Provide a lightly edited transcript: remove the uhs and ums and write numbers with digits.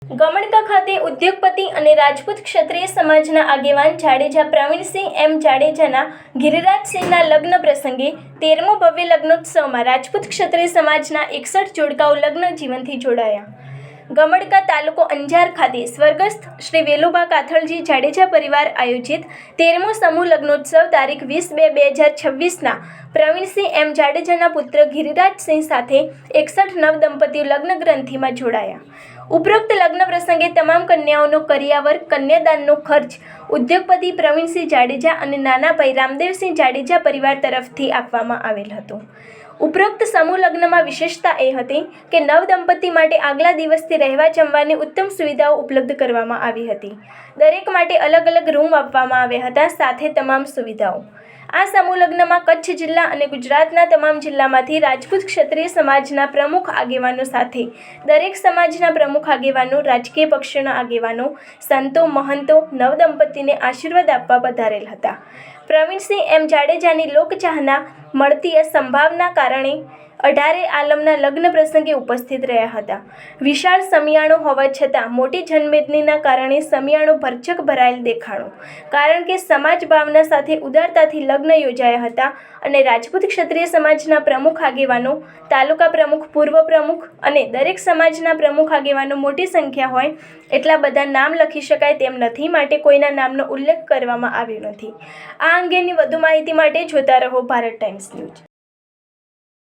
ગમણકા ખાતે ઉદ્યોગપતિ અને રાજપૂત ક્ષત્રિય સમાજના આગેવાન જાડેજા પ્રવીણસિંહ એમ જાડેજાના ગિરિરાજસિંહના લગ્ન પ્રસંગે 13મો ભવ્ય લગ્નોત્સવમાં રાજપૂત ક્ષત્રિય સમાજના 61 જોડકાઓ લગ્ન જીવનથી જોડાયા. ગમણકા તાલુકો અંજાર ખાતે સ્વર્ગસ્થ શ્રી વેલુભા કાથળજી જાડેજા પરિવાર આયોજિત 13મો સમૂહ લગ્નોત્સવ તારીખ 20/2/2026ના પ્રવીણસિંહ એમ જાડેજાના પુત્ર ગિરિરાજસિંહ સાથે 61 નવદંપતીઓ લગ્ન ગ્રંથિમાં જોડાયા. ઉપરોક્ત લગ્ન પ્રસંગે તમામ કન્યાઓનો કરિયાવર કન્યાદાનનો ખર્ચ ઉદ્યોગપતિ પ્રવીણસિંહ જાડેજા અને નાના ભાઈ રામદેવસિંહ જાડેજા પરિવાર તરફથી આપવામાં આવેલ હતો. ઉપરોક્ત સમૂહ લગ્નમાં વિશેષતા એ હતી કે નવદંપતિ માટે આગલા દિવસથી રહેવા જમવાની ઉત્તમ સુવિધાઓ ઉપલબ્ધ કરવામાં આવી હતી. દરેક માટે અલગ અલગ રૂમ આપવામાં આવ્યા હતા સાથે તમામ સુવિધાઓ. આ સમૂહ લગ્નમાં કચ્છ જિલ્લા અને ગુજરાતના તમામ જિલ્લામાંથી રાજપૂત ક્ષત્રિય સમાજના પ્રમુખ આગેવાનો સાથે દરેક સમાજના પ્રમુખ આગેવાનો, રાજકીય પક્ષોના આગેવાનો, સંતો, મહંતો નવદંપતિને આશીર્વાદ આપવા પધારેલ હતા. પ્રવીણસિંહ એમ જાડેજાની લોકચાહના મળતી સંભાવના કારણે 18 આલમના લગ્ન પ્રસંગે ઉપસ્થિત રહ્યા હતા. વિશાળ સમિયાણો હોવા છતાં મોટી જનમેદનીના કારણે સમિયાણો ભરચક ભરાયેલ દેખાણો. કારણ કે સમાજ ભાવના સાથે ઉદારતાથી લગ્ન યોજાયા હતા અને રાજપૂત ક્ષત્રિય સમાજના પ્રમુખ આગેવાનો, તાલુકા પ્રમુખ, પૂર્વ પ્રમુખ અને દરેક સમાજના પ્રમુખ આગેવાનો મોટી સંખ્યા હોય એટલા બધા નામ લખી શકાય તેમ નથી, માટે કોઈના નામનો ઉલ્લેખ કરવામાં આવ્યો નથી. આ અંગેની વધુ માહિતી માટે જોતા રહો ભારત ટાઈમ્સ ન્યૂઝ.